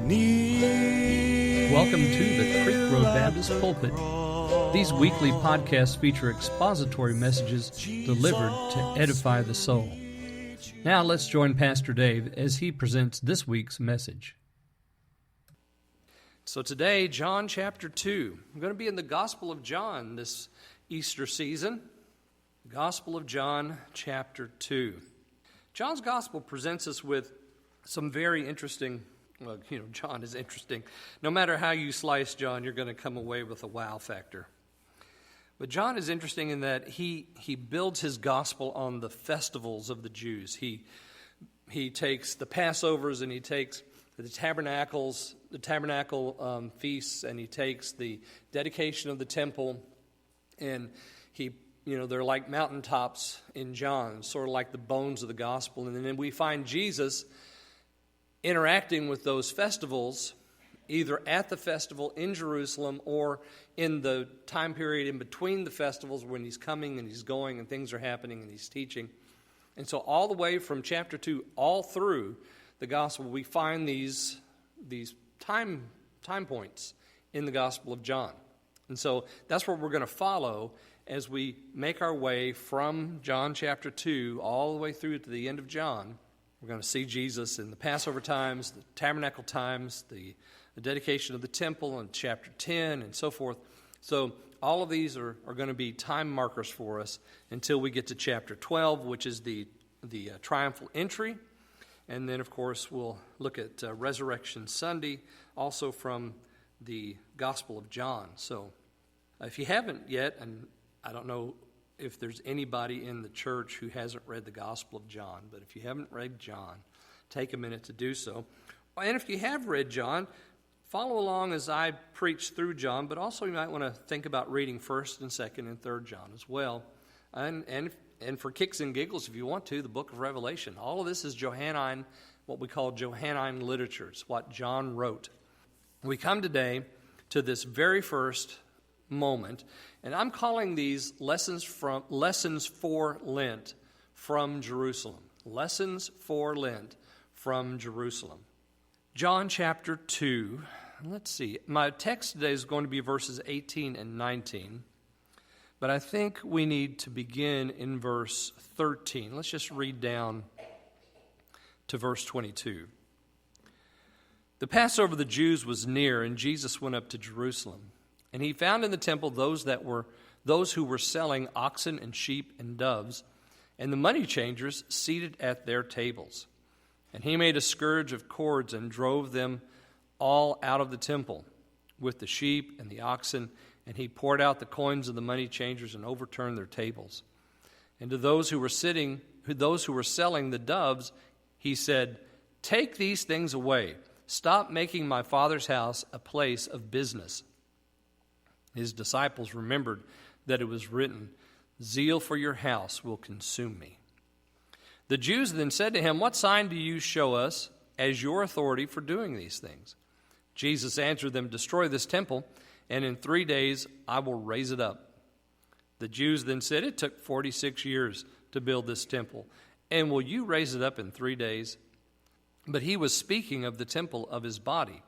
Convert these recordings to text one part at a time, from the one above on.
Welcome to the Creek Road Baptist Pulpit. These weekly podcasts feature expository messages delivered to edify the soul. Now let's join Pastor Dave as he presents this week's message. So today, John chapter 2. I'm going to be in the Gospel of John this Easter season. Gospel of John chapter 2. John's Gospel presents us with some very interesting. Well, John is interesting. No matter how you slice John, you're going to come away with a wow factor. But John is interesting in that he builds his gospel on the festivals of the Jews. He takes the Passovers and he takes the tabernacle feasts, and he takes the dedication of the temple, and they're like mountaintops in John, sort of like the bones of the gospel. And then we find Jesus interacting with those festivals, either at the festival in Jerusalem or in the time period in between the festivals when he's coming and he's going and things are happening and he's teaching. And so all the way from chapter 2 all through the gospel, we find these time points in the Gospel of John. And so that's what we're going to follow as we make our way from John chapter 2 all the way through to the end of John. We're going to see Jesus in the Passover times, the tabernacle times, the dedication of the temple in chapter 10, and so forth. So all of these are going to be time markers for us until we get to chapter 12, which is the triumphal entry. And then, of course, we'll look at Resurrection Sunday, also from the Gospel of John. So if you haven't yet, and I don't know if there's anybody in the church who hasn't read the Gospel of John, but if you haven't read John, take a minute to do so. And if you have read John, follow along as I preach through John, but also you might want to think about reading 1st and 2nd and 3rd John as well. And for kicks and giggles, if you want to, the book of Revelation. All of this is Johannine, what we call Johannine literature. It's what John wrote. We come today to this very first moment, and I'm calling these lessons for Lent from Jerusalem. Lessons for Lent from Jerusalem. John chapter 2. Let's see. My text today is going to be verses 18 and 19, but I think we need to begin in verse 13. Let's just read down to verse 22. The Passover of the Jews was near, and Jesus went up to Jerusalem. And he found in the temple those who were selling oxen and sheep and doves, and the money changers seated at their tables. And he made a scourge of cords and drove them all out of the temple with the sheep and the oxen, and he poured out the coins of the money changers and overturned their tables. And to those who were selling the doves, he said, "Take these things away. Stop making my Father's house a place of business." His disciples remembered that it was written, "Zeal for your house will consume me." The Jews then said to him, "What sign do you show us as your authority for doing these things?" Jesus answered them, "Destroy this temple, and in 3 days I will raise it up." The Jews then said, "It took 46 years to build this temple, and will you raise it up in 3 days?" But he was speaking of the temple of his body.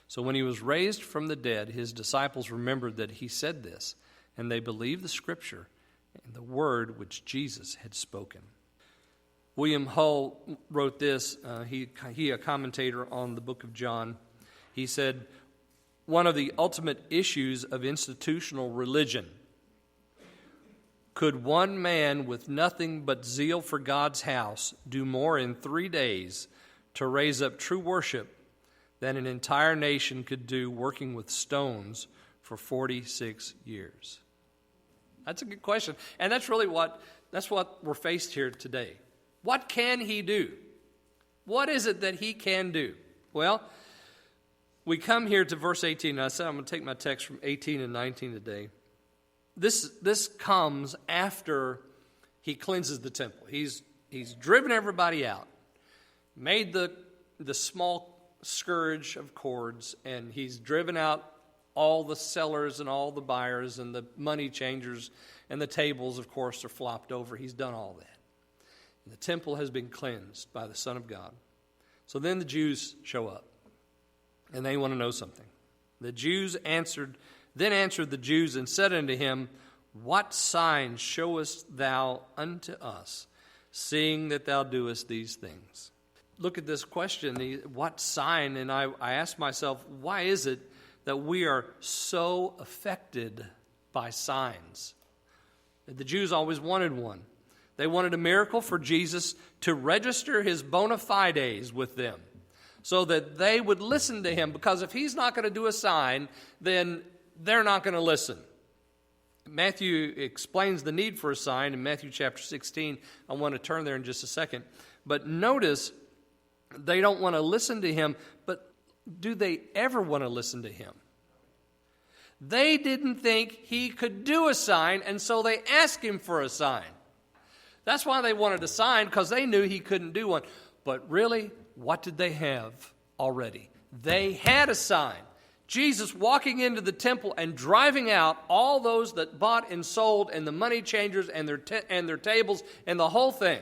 So when he was raised from the dead, his disciples remembered that he said this, and they believed the scripture and the word which Jesus had spoken. William Hull wrote this. He a commentator on the book of John. He said, "One of the ultimate issues of institutional religion. Could one man with nothing but zeal for God's house do more in 3 days to raise up true worship than an entire nation could do working with stones for 46 years? That's a good question. And that's really what we're faced here today. What can he do? What is it that he can do? Well, we come here to verse 18. And I said I'm going to take my text from 18 and 19 today. This comes after he cleanses the temple. He's driven everybody out, made the small scourge of cords, and he's driven out all the sellers and all the buyers, and the money changers and the tables, of course, are flopped over. He's done all that. And the temple has been cleansed by the Son of God. So then the Jews show up. And they want to know something. The Jews answered the Jews and said unto him, What sign showest thou unto us, seeing that thou doest these things? Look at this question, what sign? And I asked myself, why is it that we are so affected by signs? The Jews always wanted one. They wanted a miracle for Jesus to register his bona fides with them so that they would listen to him, because if he's not going to do a sign, then they're not going to listen. Matthew explains the need for a sign in Matthew chapter 16. I want to turn there in just a second. But notice, they don't want to listen to him, but do they ever want to listen to him? They didn't think he could do a sign, and so they asked him for a sign. That's why they wanted a sign, because they knew he couldn't do one. But really, what did they have already? They had a sign. Jesus walking into the temple and driving out all those that bought and sold, and the money changers and their tables and the whole thing,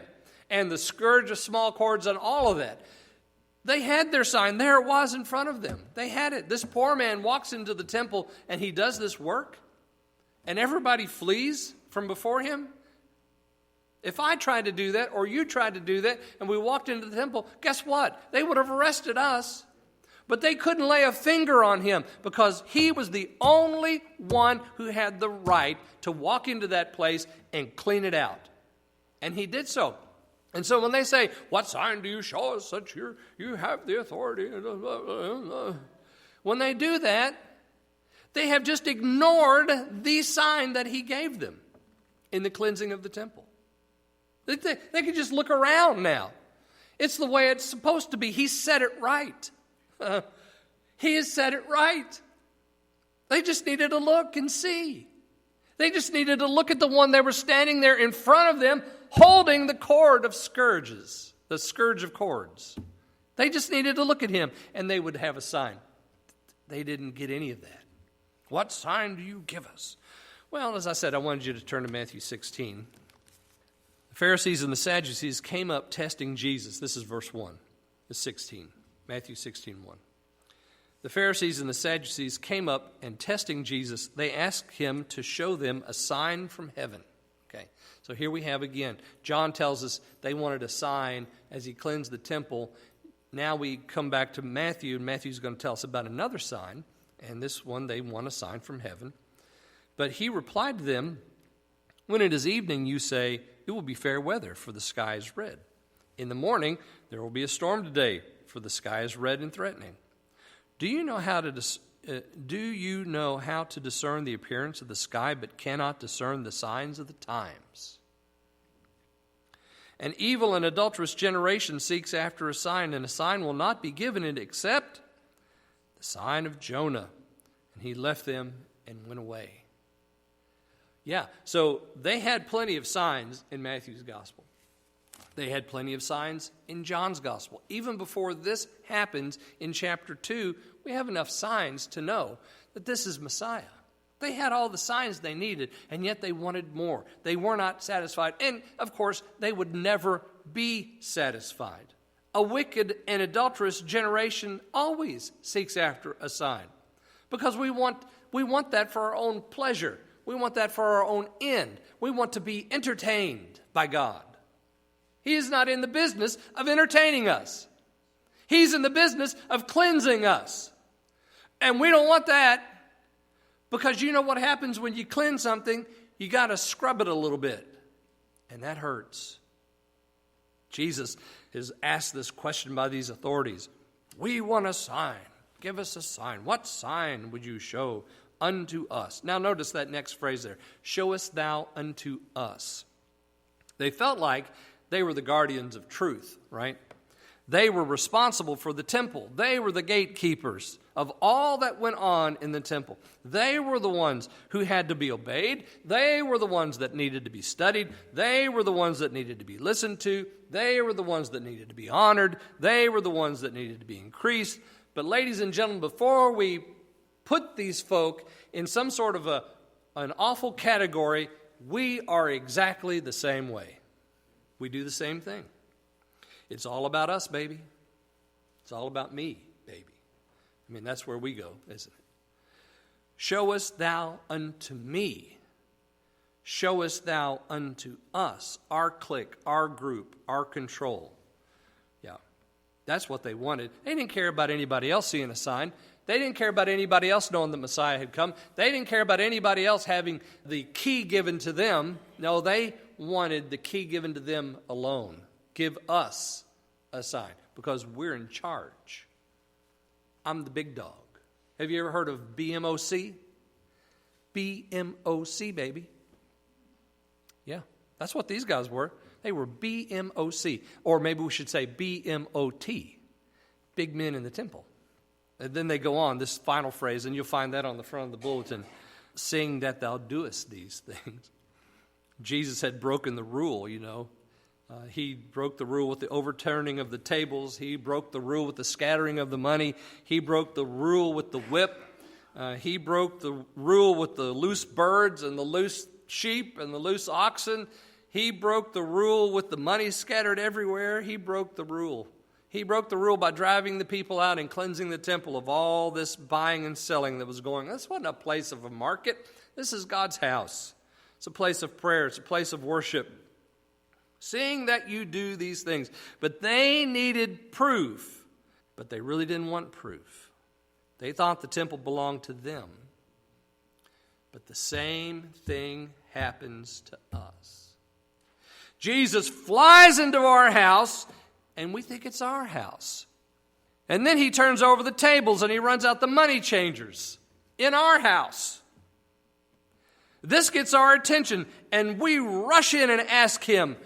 and the scourge of small cords and all of that. They had their sign. There it was in front of them. They had it. This poor man walks into the temple and he does this work, and everybody flees from before him. If I tried to do that, or you tried to do that, and we walked into the temple, guess what? They would have arrested us. But they couldn't lay a finger on him, because he was the only one who had the right to walk into that place and clean it out. And he did so. And so when they say, what sign do you show us that you have the authority? When they do that, they have just ignored the sign that he gave them in the cleansing of the temple. They can just look around now. It's the way it's supposed to be. He said it right. He has said it right. They just needed to look and see. They just needed to look at the one that was standing there in front of them, holding the cord of scourges, the scourge of cords. They just needed to look at him, and they would have a sign. They didn't get any of that. What sign do you give us? Well, as I said, I wanted you to turn to Matthew 16. The Pharisees and the Sadducees came up testing Jesus. This is verse 1, the 16, Matthew 16:1. The Pharisees and the Sadducees came up, and testing Jesus, they asked him to show them a sign from heaven. Okay, so here we have again, John tells us they wanted a sign as he cleansed the temple. Now we come back to Matthew, and Matthew's going to tell us about another sign, and this one they want a sign from heaven. But he replied to them, when it is evening, you say, it will be fair weather, for the sky is red. In the morning, there will be a storm today, for the sky is red and threatening. Do you know how to discern the appearance of the sky, but cannot discern the signs of the times? An evil and adulterous generation seeks after a sign, and a sign will not be given it except the sign of Jonah. And he left them and went away. Yeah, so they had plenty of signs in Matthew's gospel. They had plenty of signs in John's gospel. Even before this happens in chapter 2, we have enough signs to know that this is Messiah. They had all the signs they needed, and yet they wanted more. They were not satisfied. And, of course, they would never be satisfied. A wicked and adulterous generation always seeks after a sign, because we want that for our own pleasure. We want that for our own end. We want to be entertained by God. He is not in the business of entertaining us. He's in the business of cleansing us. And we don't want that, because you know what happens when you cleanse something? You got to scrub it a little bit, and that hurts. Jesus is asked this question by these authorities. We want a sign. Give us a sign. What sign would you show unto us? Now notice that next phrase there. Showest thou unto us. They felt like they were the guardians of truth, right? They were responsible for the temple. They were the gatekeepers of all that went on in the temple. They were the ones who had to be obeyed. They were the ones that needed to be studied. They were the ones that needed to be listened to. They were the ones that needed to be honored. They were the ones that needed to be increased. But ladies and gentlemen, before we put these folk in some sort of an awful category, we are exactly the same way. We do the same thing. It's all about us, baby. It's all about me, baby. I mean, that's where we go, isn't it? Showest thou unto me. Showest thou unto us, our clique, our group, our control. Yeah, that's what they wanted. They didn't care about anybody else seeing a sign. They didn't care about anybody else knowing the Messiah had come. They didn't care about anybody else having the key given to them. No, they wanted the key given to them alone. Give us a sign because we're in charge. I'm the big dog. Have you ever heard of BMOC? BMOC, baby. Yeah, that's what these guys were. They were BMOC. Or maybe we should say BMOT. Big men in the temple. And then they go on, this final phrase, and you'll find that on the front of the bulletin. Seeing that thou doest these things. Jesus had broken the rule, you know. He broke the rule with the overturning of the tables. He broke the rule with the scattering of the money. He broke the rule with the whip. He broke the rule with the loose birds and the loose sheep and the loose oxen. He broke the rule with the money scattered everywhere. He broke the rule. He broke the rule by driving the people out and cleansing the temple of all this buying and selling that was going on. This wasn't a place of a market. This is God's house. It's a place of prayer. It's a place of worship. Seeing that you do these things. But they needed proof. But they really didn't want proof. They thought the temple belonged to them. But the same thing happens to us. Jesus flies into our house, and we think it's our house. And then he turns over the tables, and he runs out the money changers in our house. This gets our attention, and we rush in and ask him,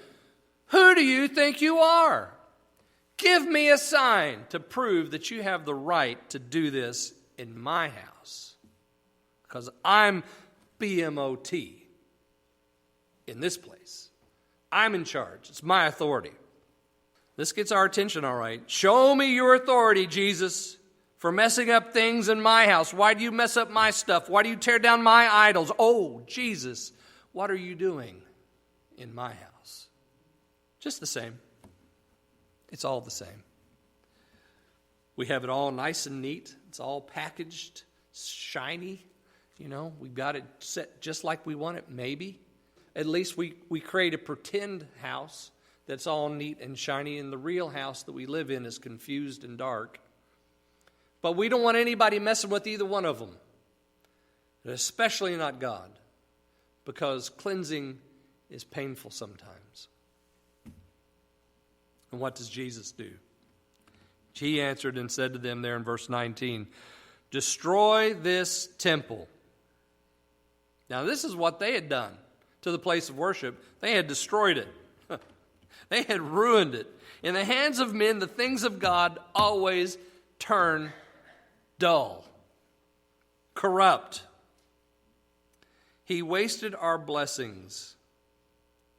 who do you think you are? Give me a sign to prove that you have the right to do this in my house. Because I'm BMOT in this place. I'm in charge. It's my authority. This gets our attention, all right. Show me your authority, Jesus, for messing up things in my house. Why do you mess up my stuff? Why do you tear down my idols? Oh, Jesus, what are you doing in my house? Just the same. It's all the same. We have it all nice and neat. It's all packaged, shiny. You know, we've got it set just like we want it, maybe. At least we create a pretend house that's all neat and shiny, and the real house that we live in is confused and dark. But we don't want anybody messing with either one of them, especially not God, because cleansing is painful sometimes. And what does Jesus do? He answered and said to them there in verse 19, destroy this temple. Now this is what they had done to the place of worship. They had destroyed it. They had ruined it. In the hands of men, the things of God always turn dull, corrupt. He wasted our blessings.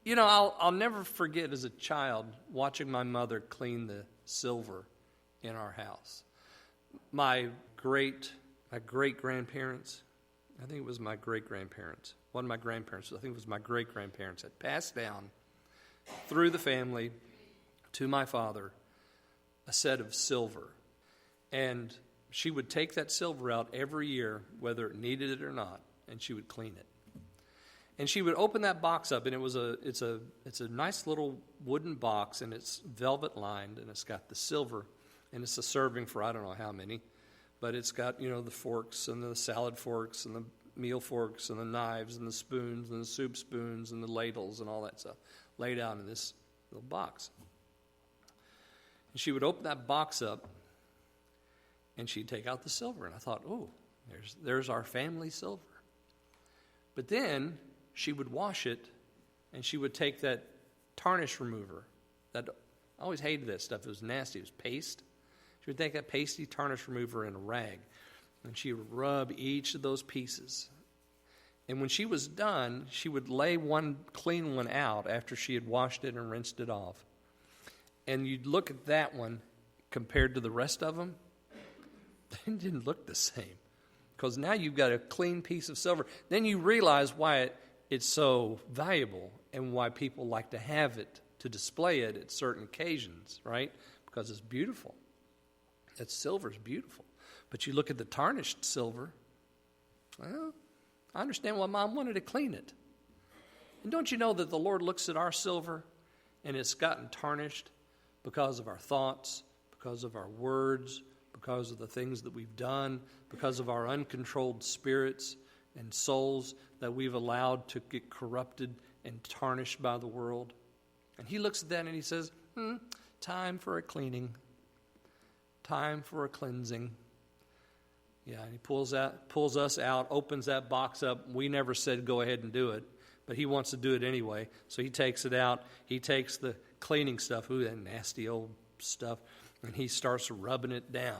You know, I'll never forget as a child watching my mother clean the silver in our house. My great-grandparents, I think it was my great-grandparents, wasn't my grandparents, I think it was my great-grandparents, had passed down through the family to my father a set of silver. And she would take that silver out every year, whether it needed it or not, and she would clean it. And she would open that box up, and it's a nice little wooden box, and it's velvet lined, and it's got the silver, and it's a serving for I don't know how many, but it's got, you know, the forks and the salad forks and the meal forks and the knives and the spoons and the soup spoons and the ladles and all that stuff laid out in this little box. And she would open that box up, and she'd take out the silver, and I thought, oh, there's our family silver. But then she would wash it, and she would take that tarnish remover. I always hated that stuff. It was nasty. It was paste. She would take that pasty tarnish remover in a rag, and she would rub each of those pieces. And when she was done, she would lay one clean one out after she had washed it and rinsed it off. And you'd look at that one compared to the rest of them, they didn't look the same. Because now you've got a clean piece of silver. Then you realize why it's so valuable and why people like to have it, to display it at certain occasions, right? Because it's beautiful. That silver is beautiful. But you look at the tarnished silver, well, I understand why Mom wanted to clean it. And don't you know that the Lord looks at our silver and it's gotten tarnished because of our thoughts, because of our words, because of the things that we've done, because of our uncontrolled spirits and souls that we've allowed to get corrupted and tarnished by the world. And he looks at that and he says, time for a cleaning, time for a cleansing. Yeah, and he pulls us out, opens that box up. We never said go ahead and do it, but he wants to do it anyway. So he takes it out. He takes the cleaning stuff, that nasty old stuff, and he starts rubbing it down.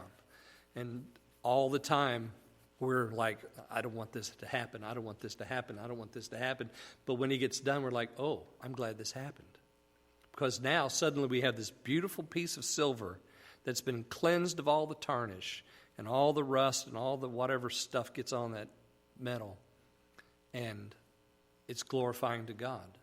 And all the time, we're like, I don't want this to happen. I don't want this to happen. I don't want this to happen. But when he gets done, we're like, oh, I'm glad this happened. Because now suddenly we have this beautiful piece of silver that's been cleansed of all the tarnish and all the rust and all the whatever stuff gets on that metal. And it's glorifying to God.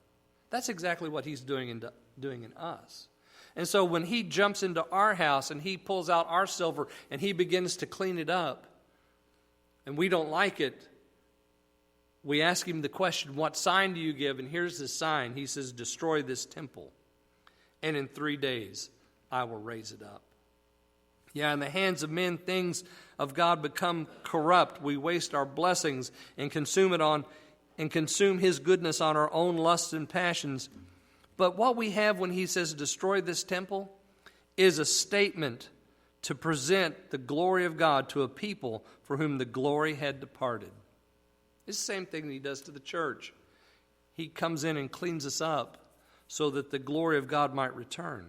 That's exactly what he's doing in us. And so when he jumps into our house and he pulls out our silver and he begins to clean it up, and we don't like it, we ask him the question, what sign do you give? And here's the sign. He says, destroy this temple, and in 3 days I will raise it up. Yeah, in the hands of men, things of God become corrupt. We waste our blessings and consume his goodness on our own lusts and passions. But what we have when he says destroy this temple is a statement to present the glory of God to a people for whom the glory had departed. It's the same thing that he does to the church. He comes in and cleans us up so that the glory of God might return.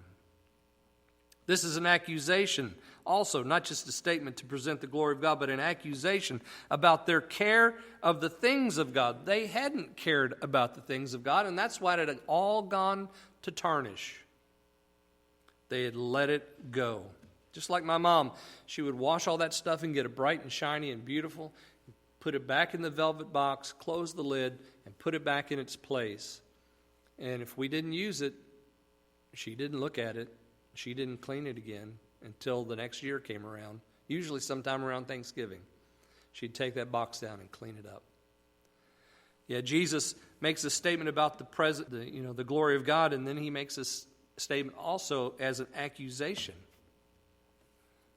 This is an accusation also, not just a statement to present the glory of God, but an accusation about their care of the things of God. They hadn't cared about the things of God, and that's why it had all gone to tarnish. They had let it go. Just like my mom, she would wash all that stuff and get it bright and shiny and beautiful, put it back in the velvet box, close the lid, and put it back in its place. And if we didn't use it, she didn't look at it. She didn't clean it again until the next year came around, usually sometime around Thanksgiving. She'd take that box down and clean it up. Yeah, Jesus makes a statement about the glory of God, and then he makes a statement also as an accusation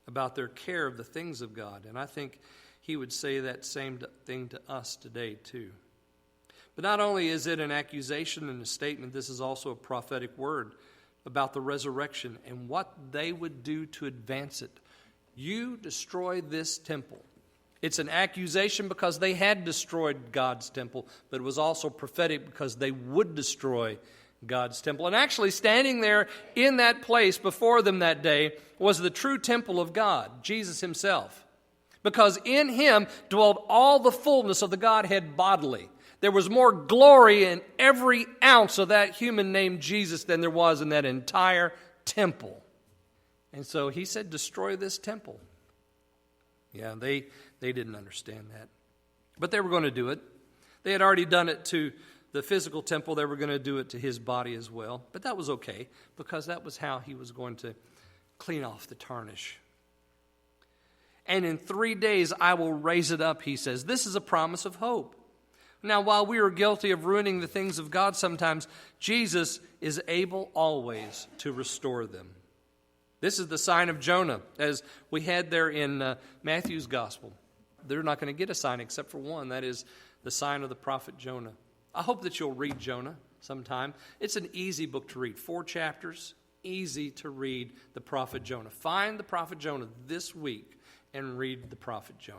about their care of the things of God. And I think he would say that same thing to us today too. But not only is it an accusation and a statement, this is also a prophetic word about the resurrection and what they would do to advance it. You destroy this temple. It's an accusation because they had destroyed God's temple, but it was also prophetic because they would destroy God's temple. And actually standing there in that place before them that day was the true temple of God, Jesus himself. Because in him dwelled all the fullness of the Godhead bodily. There was more glory in every ounce of that human named Jesus than there was in that entire temple. And so he said, destroy this temple. Yeah, they didn't understand that. But they were going to do it. They had already done it to the physical temple. They were going to do it to his body as well. But that was okay, because that was how he was going to clean off the tarnish. And in 3 days I will raise it up, he says. This is a promise of hope. Now, while we are guilty of ruining the things of God sometimes, Jesus is able always to restore them. This is the sign of Jonah, as we had there in Matthew's gospel. They're not going to get a sign except for one. That is the sign of the prophet Jonah. I hope that you'll read Jonah sometime. It's an easy book to read. 4 chapters, easy to read the prophet Jonah. Find the prophet Jonah this week and read the prophet Jonah.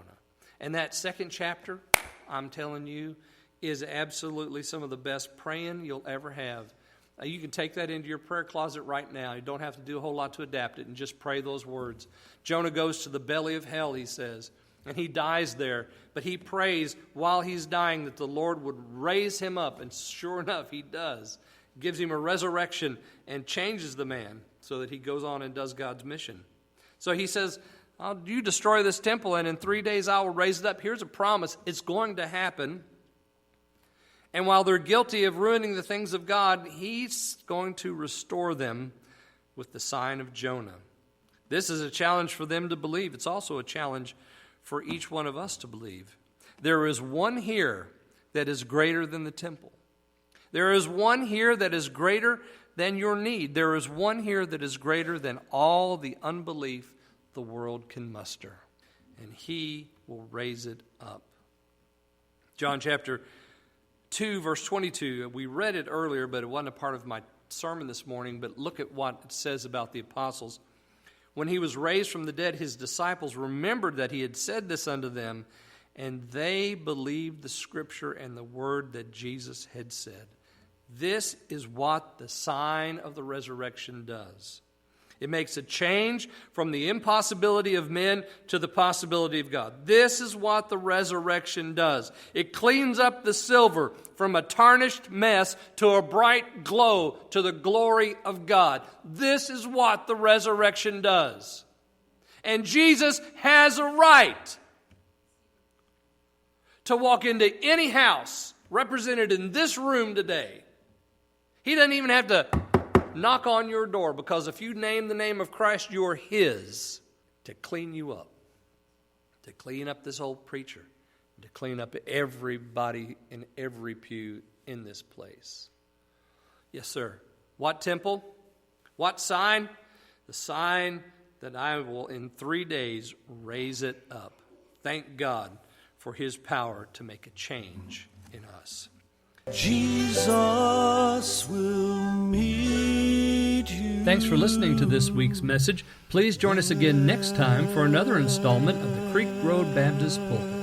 And that 2nd chapter, I'm telling you, is absolutely some of the best praying you'll ever have. You can take that into your prayer closet right now. You don't have to do a whole lot to adapt it, and just pray those words. Jonah goes to the belly of hell, he says, and he dies there. But he prays while he's dying that the Lord would raise him up, and sure enough, he does. Gives him a resurrection and changes the man so that he goes on and does God's mission. So he says, you destroy this temple, and in 3 days I will raise it up. Here's a promise. It's going to happen. And while they're guilty of ruining the things of God, he's going to restore them with the sign of Jonah. This is a challenge for them to believe. It's also a challenge for each one of us to believe. There is one here that is greater than the temple. There is one here that is greater than your need. There is one here that is greater than all the unbelief the world can muster. And he will raise it up. John chapter 2, verse 22. We read it earlier, but it wasn't a part of my sermon this morning. But look at what it says about the apostles. When he was raised from the dead, his disciples remembered that he had said this unto them, and they believed the scripture and the word that Jesus had said. This is what the sign of the resurrection does. It makes a change from the impossibility of men to the possibility of God. This is what the resurrection does. It cleans up the silver from a tarnished mess to a bright glow to the glory of God. This is what the resurrection does. And Jesus has a right to walk into any house represented in this room today. He doesn't even have to knock on your door, because if you name the name of Christ, you're his, to clean you up, to clean up this old preacher, to clean up everybody in every pew in this place. Yes, sir. What temple? What sign? The sign that I will in 3 days raise it up. Thank God for his power to make a change in us. Jesus will meet you. Thanks for listening to this week's message. Please join us again next time for another installment of the Creek Road Baptist Pulpit.